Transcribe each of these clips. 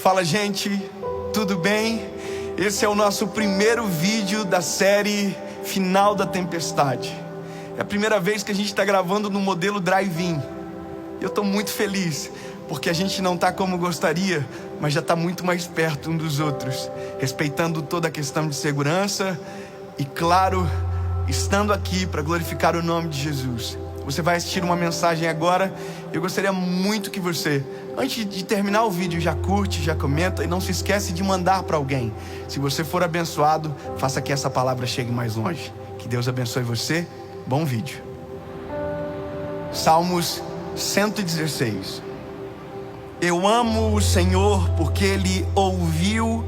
Fala, gente, tudo bem? Esse é o nosso primeiro vídeo da série Final da Tempestade. É a primeira vez que a gente está gravando no modelo drive-in. Eu estou muito feliz, porque a gente não está como gostaria, mas já está muito mais perto um dos outros, respeitando toda a questão de segurança e, claro, estando aqui para glorificar o nome de Jesus. Você vai assistir uma mensagem agora. Eu gostaria muito que você, antes de terminar o vídeo, já curte, já comenta e não se esquece de mandar para alguém. Se você for abençoado, faça que essa palavra chegue mais longe. Que Deus abençoe você. Bom vídeo. Salmos 116. Eu amo o Senhor porque Ele ouviu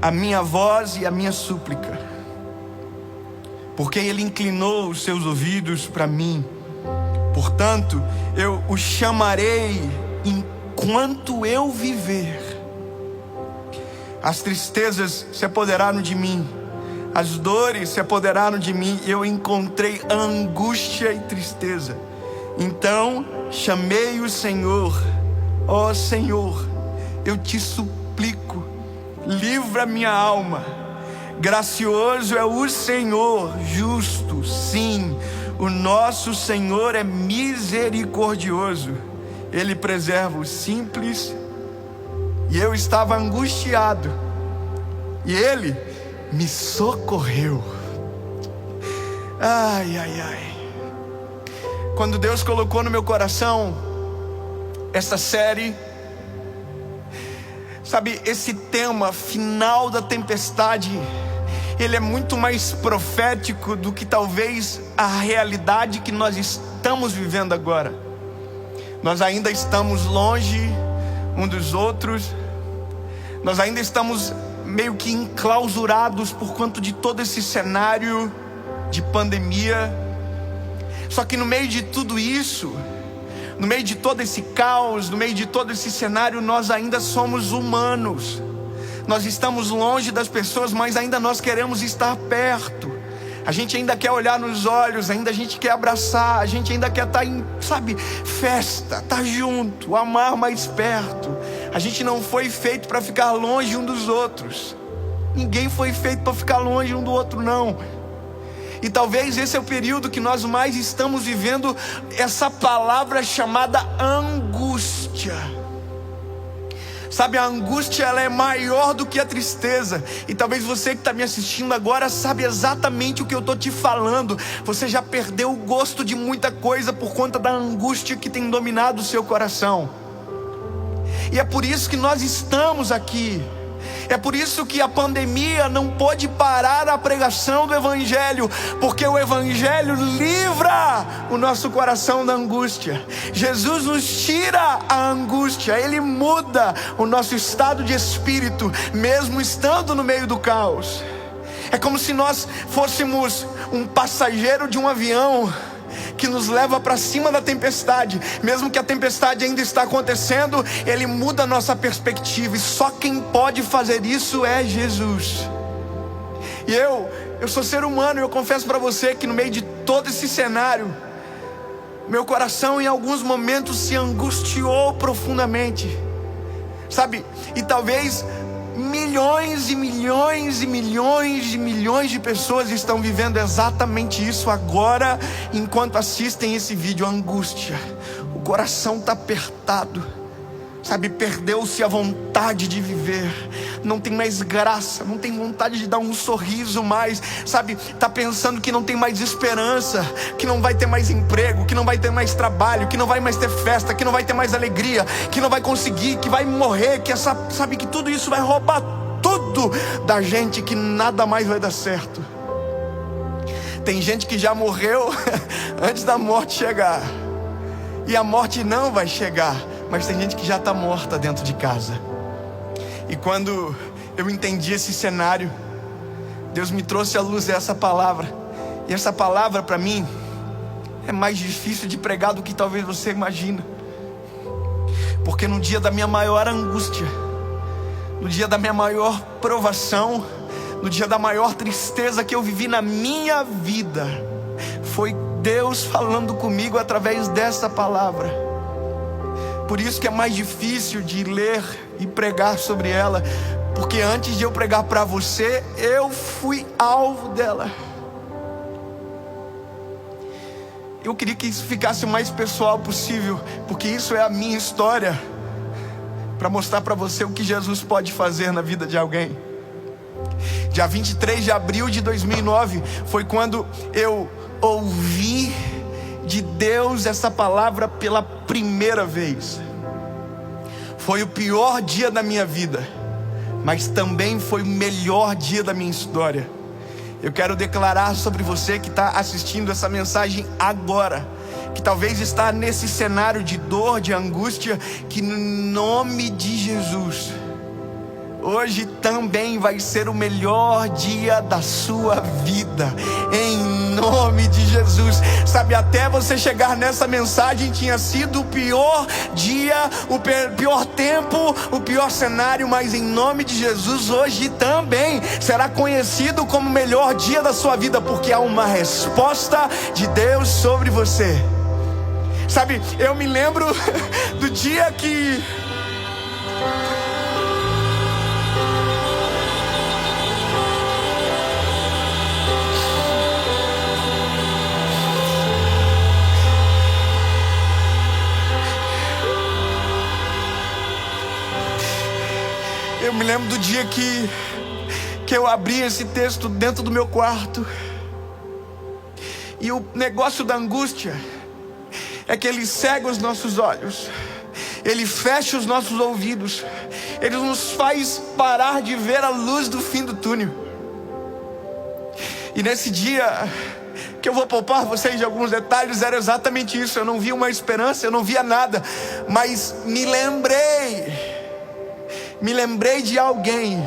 a minha voz e a minha súplica, porque Ele inclinou os seus ouvidos para mim. Portanto, eu o chamarei enquanto eu viver. As tristezas se apoderaram de mim, as dores se apoderaram de mim, e eu encontrei angústia e tristeza. Então chamei o Senhor. Ó Senhor, eu te suplico, livra minha alma. Gracioso é o Senhor, justo, sim. O nosso Senhor é misericordioso. Ele preserva os simples. E eu estava angustiado, e Ele me socorreu. Ai, ai, ai. Quando Deus colocou no meu coração essa série, sabe, esse tema, Final da Tempestade, ele é muito mais profético do que talvez a realidade que nós estamos vivendo agora. Nós ainda estamos longe um dos outros. Nós ainda estamos meio que enclausurados por conta de todo esse cenário de pandemia. Só que no meio de tudo isso, no meio de todo esse caos, no meio de todo esse cenário, nós ainda somos humanos. Nós estamos longe das pessoas, mas ainda nós queremos estar perto. A gente ainda quer olhar nos olhos, ainda a gente quer abraçar, a gente ainda quer estar em, sabe, festa, estar junto, amar mais perto. A gente não foi feito para ficar longe um dos outros. Ninguém foi feito para ficar longe um do outro, não. E talvez esse é o período que nós mais estamos vivendo essa palavra chamada angústia. Sabe, a angústia, ela é maior do que a tristeza. E talvez você que está me assistindo agora sabe exatamente o que eu estou te falando. Você já perdeu o gosto de muita coisa por conta da angústia que tem dominado o seu coração. E é por isso que nós estamos aqui. É por isso que a pandemia não pôde parar a pregação do Evangelho, porque o Evangelho livra o nosso coração da angústia. Jesus nos tira a angústia, Ele muda o nosso estado de espírito, mesmo estando no meio do caos. É como se nós fôssemos um passageiro de um avião que nos leva para cima da tempestade. Mesmo que a tempestade ainda está acontecendo, Ele muda a nossa perspectiva, e só quem pode fazer isso é Jesus. E eu sou ser humano, e eu confesso para você que no meio de todo esse cenário, meu coração em alguns momentos se angustiou profundamente, sabe? E talvez milhões e milhões e milhões e milhões de pessoas estão vivendo exatamente isso agora, enquanto assistem esse vídeo. Angústia, o coração está apertado, sabe, perdeu-se a vontade de viver, não tem mais graça, não tem vontade de dar um sorriso mais, sabe, tá pensando que não tem mais esperança, que não vai ter mais emprego, que não vai ter mais trabalho, que não vai mais ter festa, que não vai ter mais alegria, que não vai conseguir, que vai morrer, que sabe, que tudo isso vai roubar tudo da gente, que nada mais vai dar certo. Tem gente que já morreu antes da morte chegar, e a morte não vai chegar, mas tem gente que já está morta dentro de casa. E quando eu entendi esse cenário, Deus me trouxe à luz essa palavra. E essa palavra para mim é mais difícil de pregar do que talvez você imagina. Porque no dia da minha maior angústia, no dia da minha maior provação, no dia da maior tristeza que eu vivi na minha vida, foi Deus falando comigo através dessa palavra. Por isso que é mais difícil de ler e pregar sobre ela, porque antes de eu pregar para você, eu fui alvo dela. Eu queria que isso ficasse o mais pessoal possível, porque isso é a minha história, para mostrar para você o que Jesus pode fazer na vida de alguém. Dia 23 de abril de 2009 foi quando eu ouvi de Deus essa palavra pela primeira vez. Foi o pior dia da minha vida, mas também foi o melhor dia da minha história. Eu quero declarar sobre você que está assistindo essa mensagem agora, que talvez está nesse cenário de dor, de angústia, que no nome de Jesus, hoje também vai ser o melhor dia da sua vida, em nome de Jesus. Sabe, até você chegar nessa mensagem tinha sido o pior dia, o pior tempo, o pior cenário, mas em nome de Jesus, hoje também será conhecido como o melhor dia da sua vida, porque há uma resposta de Deus sobre você. Sabe, eu me lembro do dia que eu abri esse texto dentro do meu quarto. E o negócio da angústia é que ele cega os nossos olhos, ele fecha os nossos ouvidos, ele nos faz parar de ver a luz do fim do túnel. E nesse dia, que eu vou poupar vocês de alguns detalhes, era exatamente isso. Eu não via uma esperança, eu não via nada, mas me lembrei de alguém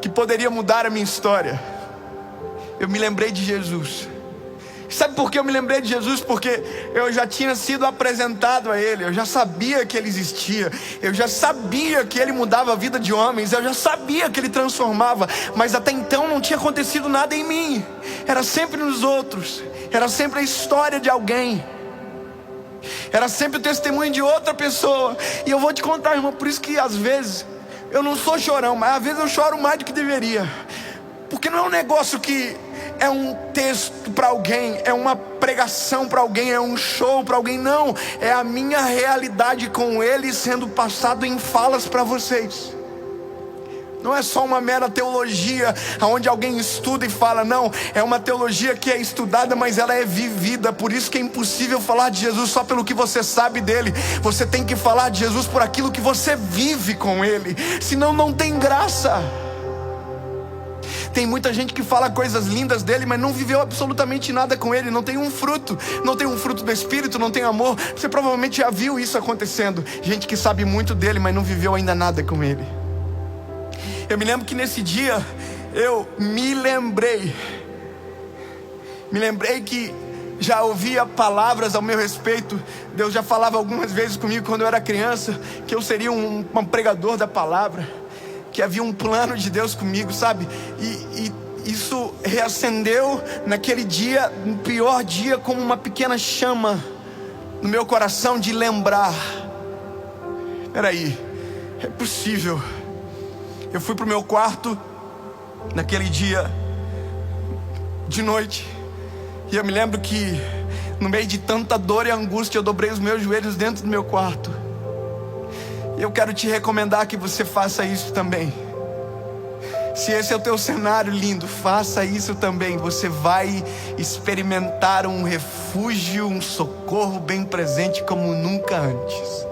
que poderia mudar a minha história. Eu me lembrei de Jesus. Sabe por que eu me lembrei de Jesus? Porque eu já tinha sido apresentado a Ele, eu já sabia que Ele existia, eu já sabia que Ele mudava a vida de homens, eu já sabia que Ele transformava, mas até então não tinha acontecido nada em mim, era sempre nos outros, era sempre a história de alguém, era sempre o testemunho de outra pessoa. E eu vou te contar, irmão, por isso que às vezes eu não sou chorão, mas às vezes eu choro mais do que deveria, porque não é um negócio que é um texto para alguém, é uma pregação para alguém, é um show para alguém. Não, é a minha realidade com Ele sendo passado em falas para vocês. Não é só uma mera teologia onde alguém estuda e fala, não. É uma teologia que é estudada, mas ela é vivida. Por isso que é impossível falar de Jesus só pelo que você sabe dele. Você tem que falar de Jesus por aquilo que você vive com Ele, senão não tem graça. Tem muita gente que fala coisas lindas dele, mas não viveu absolutamente nada com ele, não tem um fruto, não tem um fruto do Espírito, não tem amor. Você provavelmente já viu isso acontecendo, gente que sabe muito dele, mas não viveu ainda nada com ele. Eu me lembro que nesse dia, eu me lembrei que já ouvia palavras ao meu respeito. Deus já falava algumas vezes comigo quando eu era criança, que eu seria um pregador da palavra, que havia um plano de Deus comigo, sabe? E isso reacendeu naquele dia, no pior dia, como uma pequena chama no meu coração de lembrar. Peraí, é possível. Eu fui pro meu quarto naquele dia de noite, e eu me lembro que no meio de tanta dor e angústia, eu dobrei os meus joelhos dentro do meu quarto. E eu quero te recomendar que você faça isso também. Se esse é o teu cenário lindo, faça isso também. Você vai experimentar um refúgio, um socorro bem presente como nunca antes.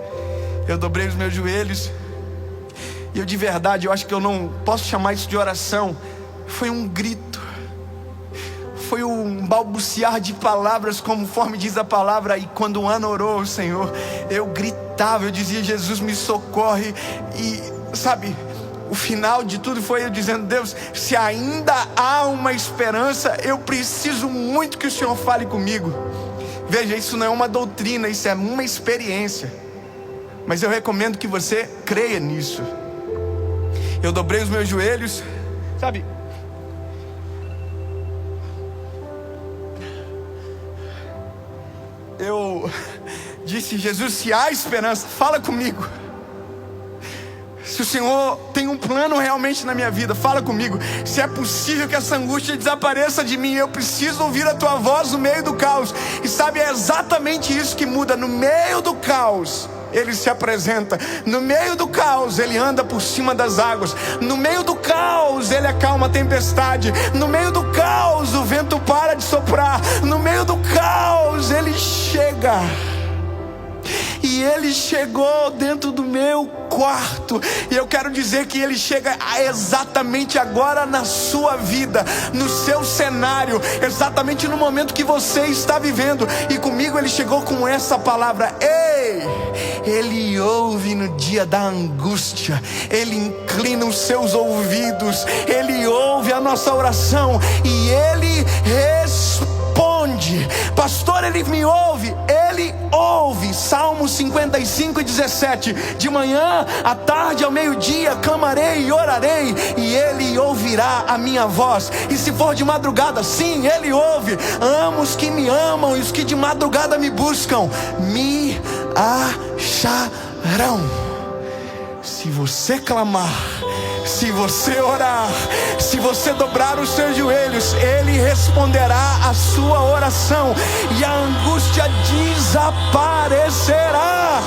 Eu dobrei os meus joelhos, e eu de verdade, eu acho que eu não posso chamar isso de oração. Foi um grito, foi um balbuciar de palavras, conforme diz a palavra. E quando Ana orou ao Senhor, eu gritava, eu dizia, Jesus me socorre. E sabe, o final de tudo foi eu dizendo, Deus, se ainda há uma esperança, eu preciso muito que o Senhor fale comigo. Veja, isso não é uma doutrina, isso é uma experiência, mas eu recomendo que você creia nisso. Eu dobrei os meus joelhos, sabe? Eu disse, Jesus, se há esperança, fala comigo. Se o Senhor tem um plano realmente na minha vida, fala comigo. Se é possível que essa angústia desapareça de mim, eu preciso ouvir a tua voz no meio do caos. E sabe, é exatamente isso que muda. No meio do caos, Ele se apresenta. No meio do caos, Ele anda por cima das águas. No meio do caos, Ele acalma a tempestade. No meio do caos, o vento para de soprar. No meio do caos, Ele chega. E Ele chegou dentro do meu quarto. E eu quero dizer que Ele chega exatamente agora na sua vida, no seu cenário, exatamente no momento que você está vivendo. E comigo Ele chegou com essa palavra: ei! Ele ouve no dia da angústia. Ele inclina os seus ouvidos. Ele ouve a nossa oração. E Ele responde. Pastor, Ele me ouve? Ele ouve. Salmo 55:17. De manhã, à tarde, ao meio-dia, clamarei e orarei, e Ele ouvirá a minha voz. E se for de madrugada, sim, Ele ouve. Amo os que me amam, e os que de madrugada me buscam me acharão. Se você clamar, se você orar, se você dobrar os seus joelhos, Ele responderá a sua oração, e a angústia desaparecerá.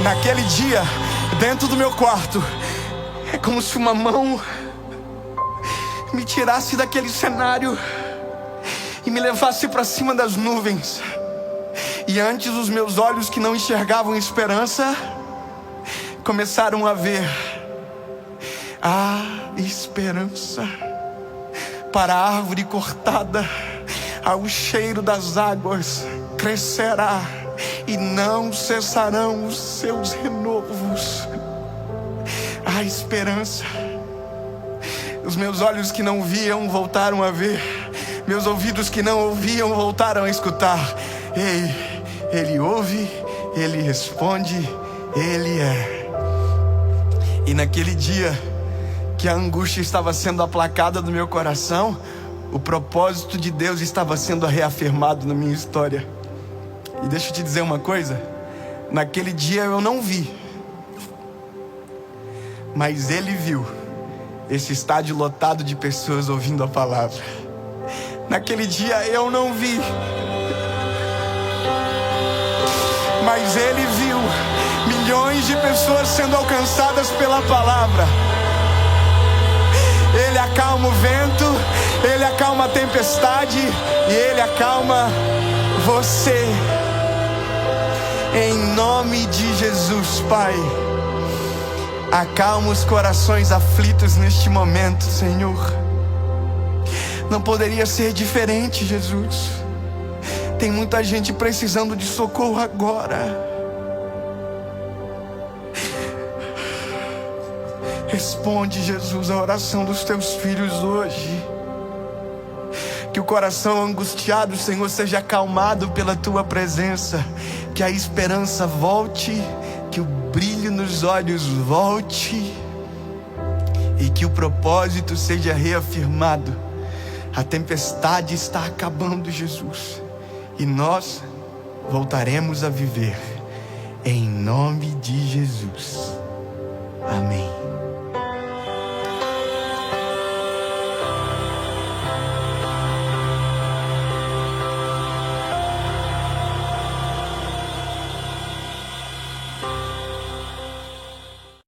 Naquele dia, dentro do meu quarto, é como se uma mão me tirasse daquele cenário e me levasse para cima das nuvens. E antes os meus olhos, que não enxergavam esperança, começaram a ver a esperança. Para a árvore cortada, ao cheiro das águas crescerá, e não cessarão os seus renovos. A esperança. Os meus olhos que não viam voltaram a ver. Meus ouvidos que não ouviam voltaram a escutar. Ei, Ele ouve, Ele responde, Ele é. E naquele dia que a angústia estava sendo aplacada do meu coração, o propósito de Deus estava sendo reafirmado na minha história. E deixa eu te dizer uma coisa. Naquele dia eu não vi, mas Ele viu esse estádio lotado de pessoas ouvindo a palavra. Naquele dia eu não vi, mas Ele viu milhões de pessoas sendo alcançadas pela palavra. Ele acalma o vento, Ele acalma a tempestade, e Ele acalma você. Em nome de Jesus, Pai, acalma os corações aflitos neste momento, Senhor. Não poderia ser diferente, Jesus. Tem muita gente precisando de socorro agora. Responde, Jesus, a oração dos teus filhos hoje. Que o coração angustiado, Senhor, seja acalmado pela tua presença. Que a esperança volte, que o brilho nos olhos volte, e que o propósito seja reafirmado. A tempestade está acabando, Jesus, e nós voltaremos a viver. Em nome de Jesus. Amém.